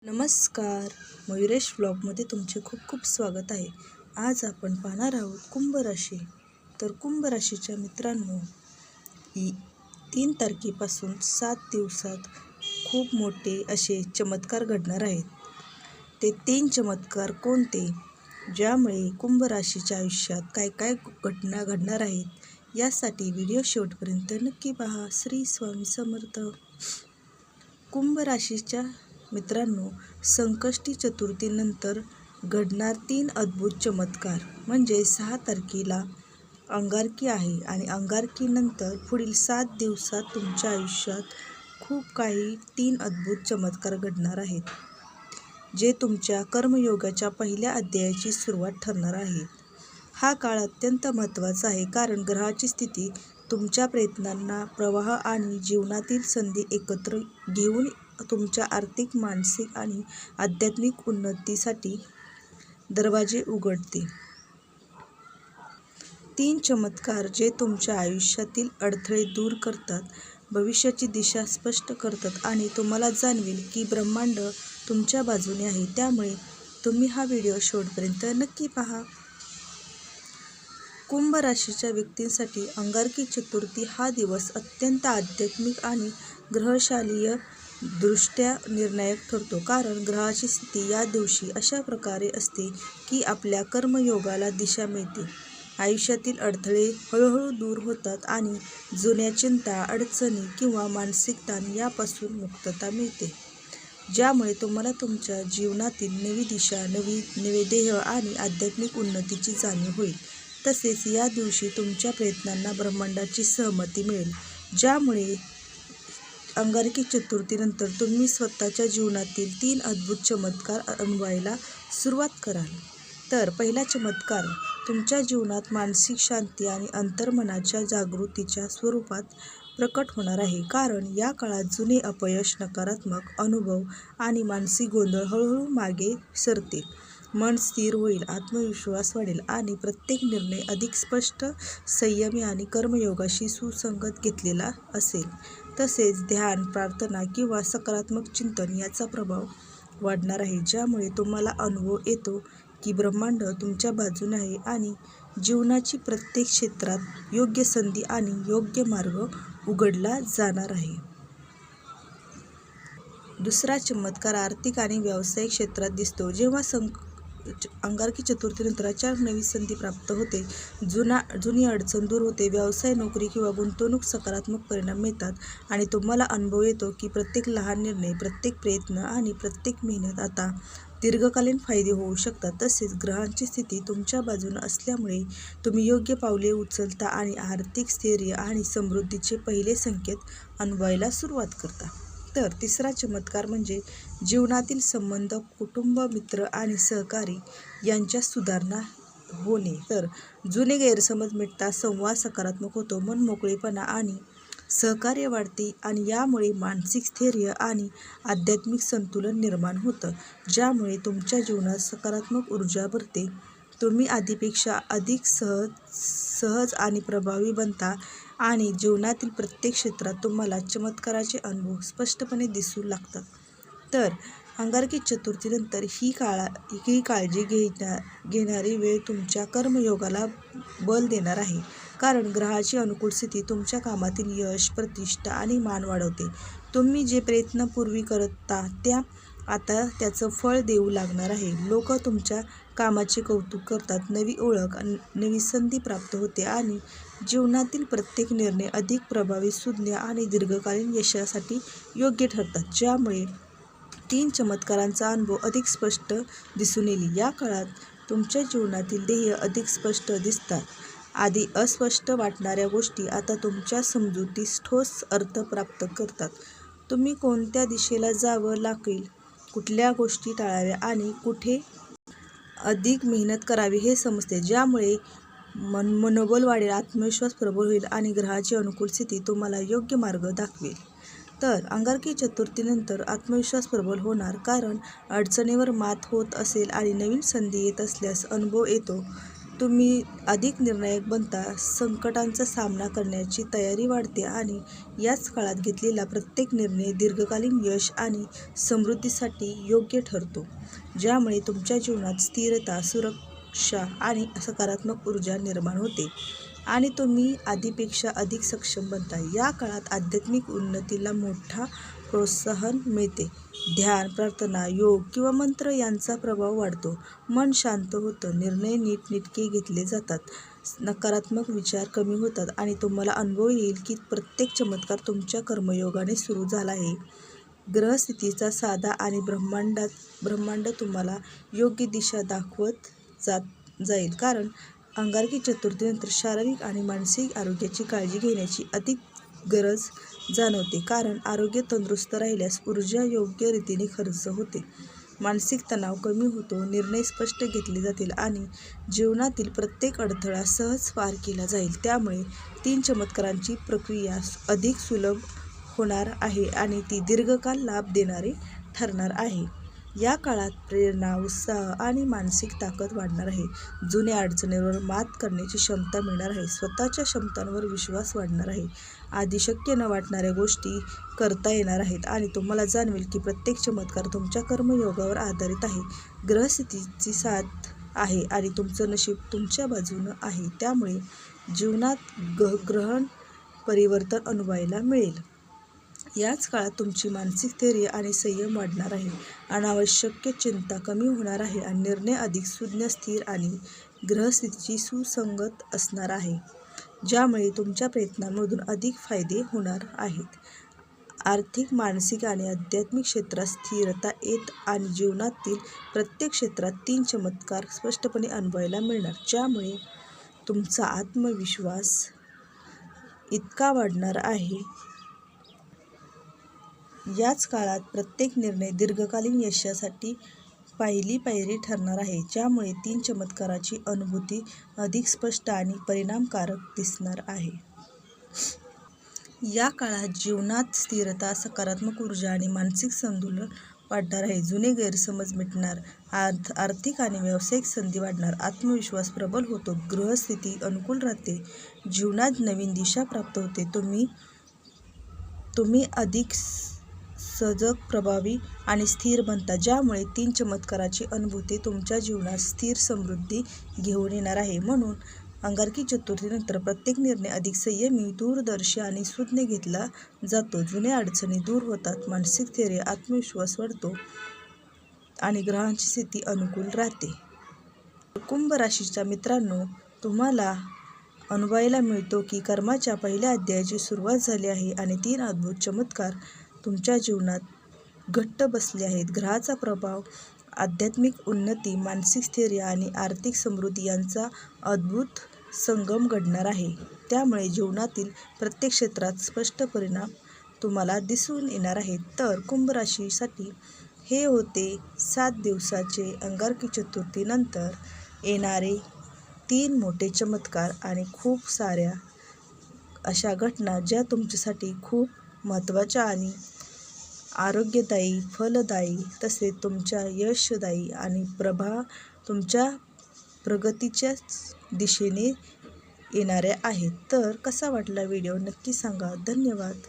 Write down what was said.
नमस्कार, मयुरेश व्लॉगमध्ये तुमचे खूप खूप स्वागत आहे. आज आपण पाहणार आहोत कुंभ राशी. तर कुंभ राशीच्या मित्रांनो, 3 तारखेपासून 7 दिवसात खूप मोठे असे चमत्कार घडणार आहेत. ते 3 चमत्कार कोणते, ज्यामुळे कुंभ राशीच्या आयुष्यात काय काय घटना घडणार आहेत, यासाठी व्हिडिओ शेवटपर्यंत नक्की पहा. श्री स्वामी समर्थ. कुंभ राशीच्या मित्रांनो, संकष्टी चतुर्थीनंतर घडणार 3 अद्भुत चमत्कार. म्हणजे 6 तारखेला अंगारकी आहे आणि अंगारकीनंतर पुढील 7 दिवसात तुमच्या आयुष्यात खूप काही 3 अद्भुत चमत्कार घडणार आहेत, जे तुमच्या कर्मयोगाच्या पहिल्या अध्यायाची सुरुवात ठरणार आहे. हा काळ अत्यंत महत्त्वाचा आहे, कारण ग्रहाची स्थिती तुमच्या प्रयत्नांना, प्रवाह आणि जीवनातील संधी एकत्र घेऊन तुमच्या आर्थिक, मानसिक आणि आध्यात्मिक उन्नतीसाठी दरवाजे उघडते. 3 चमत्कार जे तुमच्या आयुष्यातील अडथळे दूर करतात, भविष्याची दिशा स्पष्ट करतात आणि तुम्हाला जाणवेल की ब्रह्मांड तुमच्या बाजूने आहे. त्यामुळे तुम्ही हा व्हिडिओ शेवटपर्यंत नक्की पहा. कुंभ राशीच्या व्यक्तींसाठी अंगारकी चतुर्थी हा दिवस अत्यंत आध्यात्मिक आणि ग्रहशालीय दृष्ट्या निर्णायक ठरतो, कारण ग्रहाची स्थिती या दिवशी अशा प्रकारे असते की आपल्या कर्मयोगाला दिशा मिळते. आयुष्यातील अडथळे हळूहळू दूर होतात आणि जुन्या चिंता, अडचणी किंवा मानसिक ताण यापासून मुक्तता मिळते, ज्यामुळे तुम्हाला तुमच्या जीवनातील नवी दिशा, नवे ध्येय आणि आध्यात्मिक उन्नतीची जाणीव होईल. तसेच या दिवशी तुमच्या प्रयत्नांना ब्रह्मांडाची सहमती मिळेल, ज्यामुळे अंगारकी चतुर्थीनंतर तुम्ही स्वतःच्या जीवनातील 3 अद्भुत चमत्कार अनुभवायला सुरुवात कराल. तर पहिला चमत्कार तुमच्या जीवनात मानसिक शांती आणि अंतर्मनाच्या जागृतीच्या स्वरूपात प्रकट होणार आहे, कारण या काळात जुने अपयश, नकारात्मक अनुभव आणि मानसिक गोंधळ हळूहळू मागे सरतील. मन स्थिर होईल, आत्मविश्वास वाढेल आणि प्रत्येक निर्णय अधिक स्पष्ट, संयमी आणि कर्मयोगाशी सुसंगत घेतलेला असेल. तसेच ध्यान, प्रार्थना किंवा सकारात्मक चिंतन याचा प्रभाव वाढणार आहे, ज्यामुळे तुम्हाला अनुभव येतो की ब्रह्मांड तुमच्या बाजूने आहे आणि जीवनाची प्रत्येक क्षेत्रात योग्य संधी आणि योग्य मार्ग उघडला जाणार आहे. दुसरा चमत्कार आर्थिक आणि व्यावसायिक क्षेत्रात दिसतो. जेव्हा अंगारकी चतुर्थीनंतर अचानक नवी संधी प्राप्त होते, जुनी अडचण दूर होते, व्यवसाय, नोकरी किंवा गुंतवणूक सकारात्मक परिणाम मिळतात आणि तुम्हाला अनुभव येतो की प्रत्येक लहान निर्णय, प्रत्येक प्रयत्न आणि प्रत्येक मेहनत आता दीर्घकालीन फायदे होऊ शकतात. तसेच ग्रहांची स्थिती तुमच्या बाजूने असल्यामुळे तुम्ही योग्य पावले उचलता आणि आर्थिक स्थैर्य आणि समृद्धीचे पहिले संकेत अनुभवायला सुरुवात करता. तर तिसरा चमत्कार म्हणजे जीवनातील संबंध, कुटुंब, मित्र आणि सहकारी यांच्या सुधारणा होणे. तर जुने गैरसमज मिटतात, संवाद सकारात्मक होतो, मन मोकळेपणा आणि सहकार्य वाढते आणि यामुळे मानसिक स्थैर्य आणि आध्यात्मिक संतुलन निर्माण होतं, ज्यामुळे तुमच्या जीवनात सकारात्मक ऊर्जा भरते. तुम्ही आधीपेक्षा अधिक सहज आणि प्रभावी बनता आणि जीवनातील प्रत्येक क्षेत्रात तुम्हाला चमत्काराचे अनुभव स्पष्टपणे दिसू लागतात. तर अंगारकी चतुर्थीनंतर ही काळजी घेणारी वेळ तुमच्या कर्मयोगाला बल देणार आहे, कारण ग्रहाची अनुकूल स्थिती तुमच्या कामातील यश, प्रतिष्ठा आणि मान वाढवते. तुम्ही जे प्रयत्न पूर्वी करता त्या आता त्याचं फळ देऊ लागणार आहे. लोक तुमच्या कामाचे कौतुक करतात, नवी ओळख, नवी संधी प्राप्त होते आणि जीवनातील प्रत्येक निर्णय अधिक प्रभावी, सुज्ञ आणि दीर्घकालीन यशासाठी योग्य ठरतात, ज्यामुळे 3 चमत्कारांचा अनुभव अधिक स्पष्ट दिसून येईल. या काळात तुमच्या जीवनातील ध्येय अधिक स्पष्ट दिसतात. आधी अस्पष्ट वाटणाऱ्या गोष्टी आता तुमच्या समजुतीस ठोस अर्थ प्राप्त करतात. तुम्ही कोणत्या दिशेला जावं लागेल, कुठल्या गोष्टी टाळाव्या आणि कुठे अधिक मेहनत करावी हे समजते, ज्यामुळे मनोबल वाढेल, आत्मविश्वास प्रबळ होईल आणि ग्रहाची अनुकूल स्थिती तुम्हाला योग्य मार्ग दाखवेल. तर अंगारकी चतुर्थीनंतर आत्मविश्वास प्रबळ होणार, कारण अडचणीवर मात होत असेल आणि नवीन संधी येत असल्यास अनुभव येतो तुम्ही अधिक निर्णायक बनता, संकटांचा सामना करण्याची तयारी वाढते आणि याच काळात घेतलेला प्रत्येक निर्णय दीर्घकालीन यश आणि समृद्धीसाठी योग्य ठरतो, ज्यामुळे तुमच्या जीवनात स्थिरता, सुरक्षा आणि सकारात्मक ऊर्जा निर्माण होते आणि तुम्ही आधीपेक्षा अधिक सक्षम बनता. या काळात आध्यात्मिक उन्नतीला मोठा प्रोत्साहन मिळते. ध्यान, प्रार्थना, योग किंवा मंत्र यांचा प्रभाव वाढतो. मन शांत होतं, निर्णय नीटनेटके घेतले जातात, नकारात्मक विचार कमी होतात आणि तुम्हाला अनुभव येईल की प्रत्येक चमत्कार तुमच्या कर्मयोगाने सुरू झाला आहे. ग्रहस्थितीचा साधा आणि ब्रह्मांड तुम्हाला योग्य दिशा दाखवत जाईल, कारण अंगारकी चतुर्थीनंतर शारीरिक आणि मानसिक आरोग्याची काळजी घेण्याची अधिक गरज जाणवते, कारण आरोग्य तंदुरुस्त राहिल्यास ऊर्जा योग्य रीतीने खर्च होते, मानसिक तणाव कमी होतो, निर्णय स्पष्ट घेतले जातील आणि जीवनातील प्रत्येक अडथळा सहज पार केला जाईल. त्यामुळे 3 चमत्कारांची प्रक्रिया अधिक सुलभ होणार आहे आणि ती दीर्घकाळ लाभ देणारी ठरणार आहे. या काळात प्रेरणा, उत्साह आणि मानसिक ताकद वाढणार आहे. जुन्या अडचणींवर मात करण्याची क्षमता मिळणार आहे. स्वतःच्या क्षमतांवर विश्वास वाढणार आहे. आधी शक्य न वाटणाऱ्या गोष्टी करता येणार आहेत आणि तुम्हाला जाणवेल की प्रत्येक चमत्कार तुमच्या कर्मयोगावर आधारित आहे. ग्रहस्थितीची साथ आहे आणि तुमचं नशीब तुमच्या बाजूनं आहे. त्यामुळे जीवनात ग्रहण परिवर्तन अनुभवायला मिळेल. याच काळात तुमची मानसिक स्थैर्य आणि संयम वाढणार आहे. अनावश्यक चिंता कमी होणार आहे आणि निर्णय अधिक सुज्ञ, स्थिर आणि ग्रहस्थितीची सुसंगत असणार आहे, ज्यामुळे तुमच्या प्रयत्नांमधून अधिक फायदे होणार आहेत. आर्थिक, मानसिक आणि आध्यात्मिक क्षेत्रात स्थिरता येत आणि जीवनातील प्रत्येक क्षेत्रात 3 चमत्कार स्पष्टपणे अनुभवायला मिळणार, ज्यामुळे तुमचा आत्मविश्वास इतका वाढणार आहे. याच काळात प्रत्येक निर्णय दीर्घकालीन यशासाठी पहिली पायरी ठरणार आहे, ज्यामुळे 3 चमत्काराची अनुभूती अधिक स्पष्ट आणि परिणामकारक दिसणार आहे. या काळात जीवनात स्थिरता, सकारात्मक ऊर्जा आणि मानसिक संतुलन वाढणार आहे. जुने गैरसमज मिटणार, आर्थिक आणि व्यावसायिक संधी वाढणार, आत्मविश्वास प्रबल होतो, ग्रहस्थिती अनुकूल राहते, जीवनात नवीन दिशा प्राप्त होते, तुम्ही अधिक सजग, प्रभावी आणि स्थिर बनता, ज्यामुळे 3 चमत्काराची अनुभूती तुमच्या जीवनात स्थिर समृद्धी घेऊन येणार आहे. म्हणून अंगारकी चतुर्थीनंतर प्रत्येक निर्णय अधिक संयमी, दूरदर्शी आणि सुज्ञ घेतला जातो. जुन्या अडचणी दूर होतात, मानसिक स्थैर्य, आत्मविश्वास वाढतो आणि ग्रहांची स्थिती अनुकूल राहते. कुंभ राशीच्या मित्रांनो, तुम्हाला अनुभवायला मिळतो की कर्माच्या पहिल्या अध्यायाची सुरुवात झाली आहे आणि 3 अद्भुत चमत्कार तुमच्या जीवनात घट्ट बसले आहेत. ग्रहाचा प्रभाव, आध्यात्मिक उन्नती, मानसिक स्थैर्य आणि आर्थिक समृद्धी यांचा अद्भुत संगम घडणार आहे. त्यामुळे जीवनातील प्रत्येक क्षेत्रात स्पष्ट परिणाम तुम्हाला दिसून येणार आहेत. तर कुंभ राशीसाठी हे होते 7 दिवसाचे अंगारकी चतुर्थीनंतर येणारे 3 मोठे चमत्कार आणि खूप साऱ्या अशा घटना ज्या तुमच्यासाठी खूप महत्त्वाच्या आणि आरोग्यदायी, फलदायी, तसेच तुमच्या यशदायी आणि तुमच्या प्रगतीच्या दिशेने येणाऱ्या आहेत. तर कसा वाटला व्हिडिओ नक्की सांगा. धन्यवाद.